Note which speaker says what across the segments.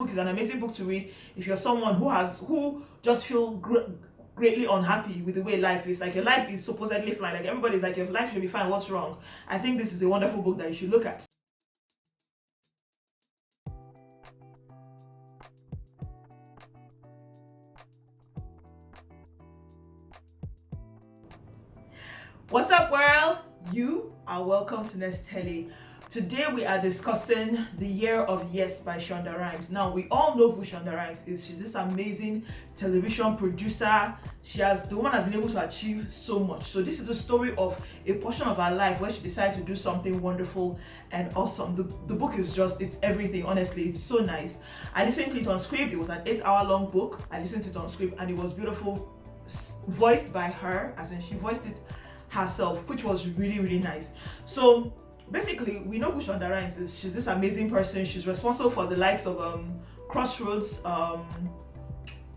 Speaker 1: Book is an amazing book to read if you're someone who just feel greatly unhappy with the way life is. Like your life is supposedly fine. Like everybody's like your life should be fine. What's wrong? I think this is a wonderful book that you should look at. What's up, world? You are welcome to Nest Telly. Today we are discussing The Year of Yes by Shonda Rhimes. Now, we all know who Shonda Rhimes is. She's this amazing television producer. The woman has been able to achieve so much. So this is a story of a portion of her life where she decided to do something wonderful and awesome. The book is it's everything, honestly. It's so nice. I listened to it on script. It was an 8-hour long book. I listened to it on script and it was beautiful, voiced by her, as in she voiced it herself, which was really, really nice. So basically, we know who Shonda Rhimes is. She's this amazing person. She's responsible for the likes of Crossroads,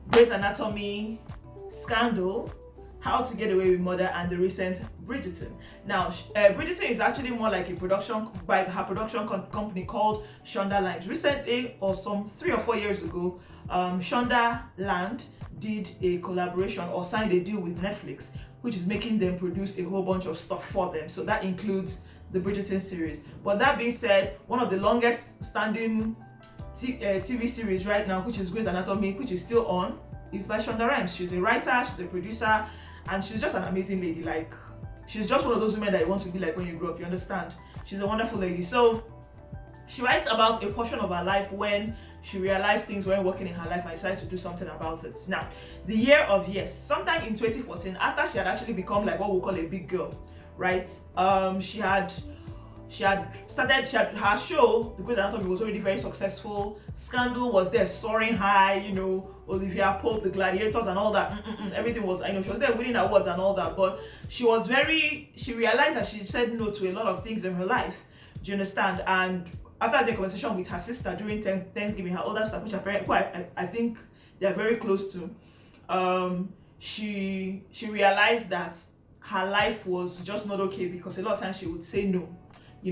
Speaker 1: Grey's Anatomy, Scandal, How to Get Away with Murder, and the recent Bridgerton. Now, Bridgerton is actually more like a production by her production company called Shonda Rhimes. Recently, or some 3 or 4 years ago, Shonda Land did a collaboration or signed a deal with Netflix, which is making them produce a whole bunch of stuff for them. So that includes the Bridgerton series. But that being said, one of the longest standing TV series right now, which is Grey's Anatomy, which is still on, is by Shonda Rhimes. She's a writer, she's a producer, and she's just an amazing lady. Like, she's just one of those women that you want to be like when you grow up, you understand? She's a wonderful lady. So she writes about a portion of her life when she realized things weren't working in her life and decided to do something about it. Now, the year of yes, sometime in 2014, after she had actually become like what we call a big girl, right? She had started her show, The Grey's Anatomy, was already very successful. Scandal was there soaring high, Olivia Pope, The Gladiators, and all that. Everything was, she was there winning awards and all that. But she realized that she said no to a lot of things in her life. Do you understand? And after the conversation with her sister during Thanksgiving, her older sister, which I think they are very close to, she realized that her life was just not okay because a lot of times she would say no.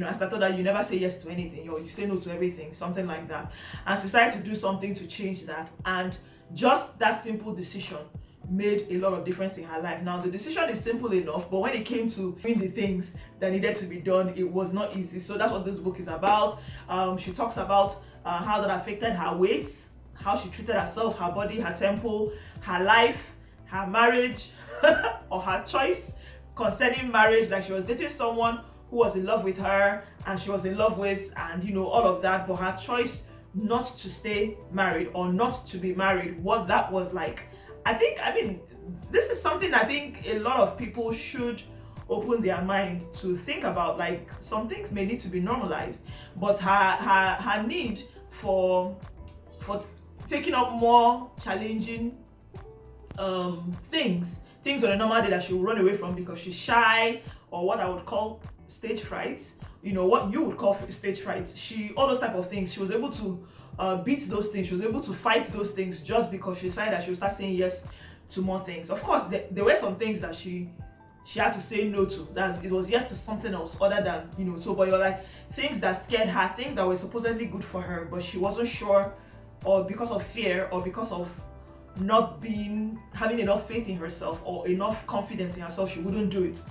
Speaker 1: As I told her, you never say yes to anything, or you say no to everything, something like that. And she decided to do something to change that. And just that simple decision made a lot of difference in her life. Now, the decision is simple enough, but when it came to doing the things that needed to be done, it was not easy. So that's what this book is about. She talks about how that affected her weight, how she treated herself, her body, her temple, her life, her marriage, or her choice concerning marriage. Like, she was dating someone who was in love with her and she was in love with, and all of that, but her choice not to stay married or not to be married, what that was like. This is something I think a lot of people should open their mind to think about. Like, some things may need to be normalized, but her need for taking up more challenging things on a normal day that she will run away from because she's shy, or what I would call stage fright, what you would call stage fright. All those type of things, she was able to beat those things. She was able to fight those things just because she decided that she would start saying yes to more things. Of course, there were some things that she had to say no to. It was yes to something else other than, but you're like things that scared her, things that were supposedly good for her, but she wasn't sure, or because of fear, or because of not having enough faith in herself or enough confidence in herself, she wouldn't do it.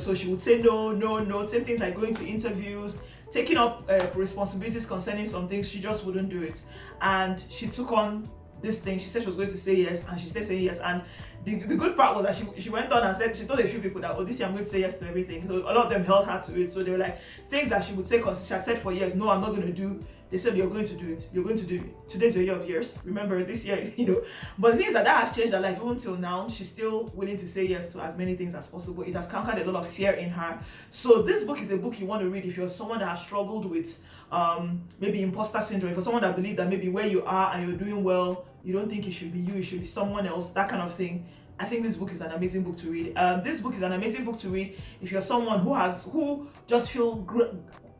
Speaker 1: So she would say no. Same things like going to interviews, taking up responsibilities concerning some things, she just wouldn't do it. And she took on this thing. She said she was going to say yes, and she stayed saying yes. And the good part was that she went on and said, she told a few people that, this year I'm going to say yes to everything. So a lot of them held her to it. So they were like things that she would say, because she had said for years, no, I'm not going to do. They said, you're going to do it. You're going to do it. Today's your year of years. Remember, this year, But the thing is that has changed her life. Even till now, she's still willing to say yes to as many things as possible. It has conquered a lot of fear in her. So this book is a book you want to read if you're someone that has struggled with maybe imposter syndrome. If you're someone that believes that maybe where you are and you're doing well, you don't think it should be you, it should be someone else, that kind of thing. I think this book is an amazing book to read. This book is an amazing book to read if you're someone who just feel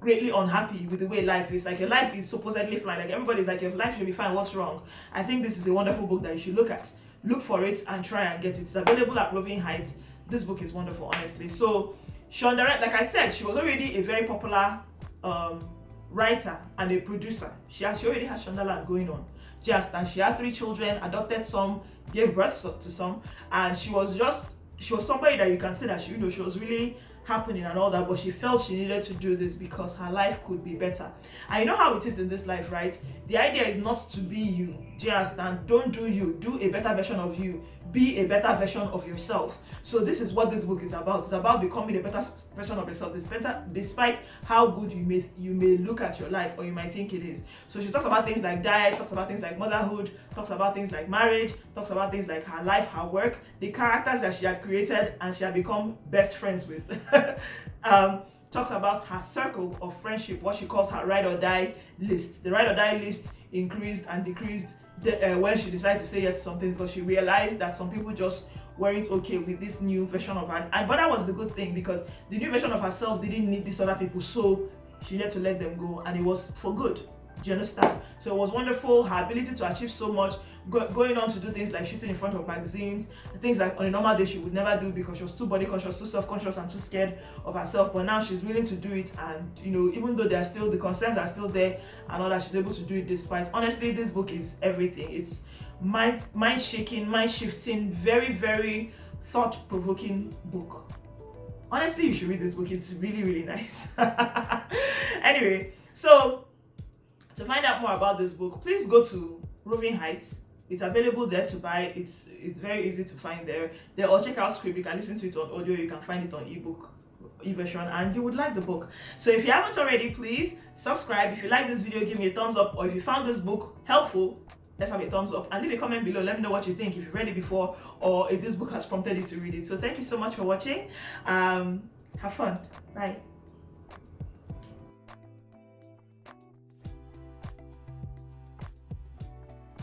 Speaker 1: greatly unhappy with the way life is. Like, your life is supposedly fine. Like, everybody's like, your life should be fine. What's wrong? I think this is a wonderful book that you should look at. Look for it and try and get it. It's available at Roving Heights. This book is wonderful, honestly. So, Shonda, like I said, she was already a very popular writer and a producer. She already has Shonda Land going on. Just and she had 3 children, adopted some, gave birth to some, and she was somebody that you can say that she was really happening and all that, but she felt she needed to do this because her life could be better. And you know how it is in this life, right? The idea is not to be you. Do you understand? Don't do you. Do a better version of you. Be a better version of yourself. So this is what this book is about. It's about becoming a better version of yourself, despite how good you may look at your life, or you might think it is. So she talks about things like diet, talks about things like motherhood, talks about things like marriage, talks about things like her life, her work, the characters that she had created and she had become best friends with. Talks about her circle of friendship, what she calls her ride or die list. The ride or die list increased and decreased when she decided to say yes to something, because she realized that some people just weren't okay with this new version of her. But that was the good thing, because the new version of herself didn't need these other people, so she needed to let them go, and it was for good. Do you understand? So it was wonderful. Her ability to achieve so much, going on to do things like shooting in front of magazines, things like on a normal day she would never do because she was too body conscious, too self-conscious, and too scared of herself. But now she's willing to do it, and even though the concerns are still there and all that, she's able to do it despite. Honestly, this book is everything. It's mind shaking, mind shifting, very, very thought-provoking book. Honestly, you should read this book. It's really, really nice. Anyway, so to find out more about this book, please go to Roving Heights. It's available there to buy. It's very easy to find there. Or check out Script. You can listen to it on audio. You can find it on ebook, e-version, and you would like the book. So if you haven't already, please subscribe. If you like this video, give me a thumbs up. Or if you found this book helpful, let's have a thumbs up, and leave a comment below. Let me know what you think, if you've read it before or if this book has prompted you to read it. So thank you so much for watching. Have fun. Bye.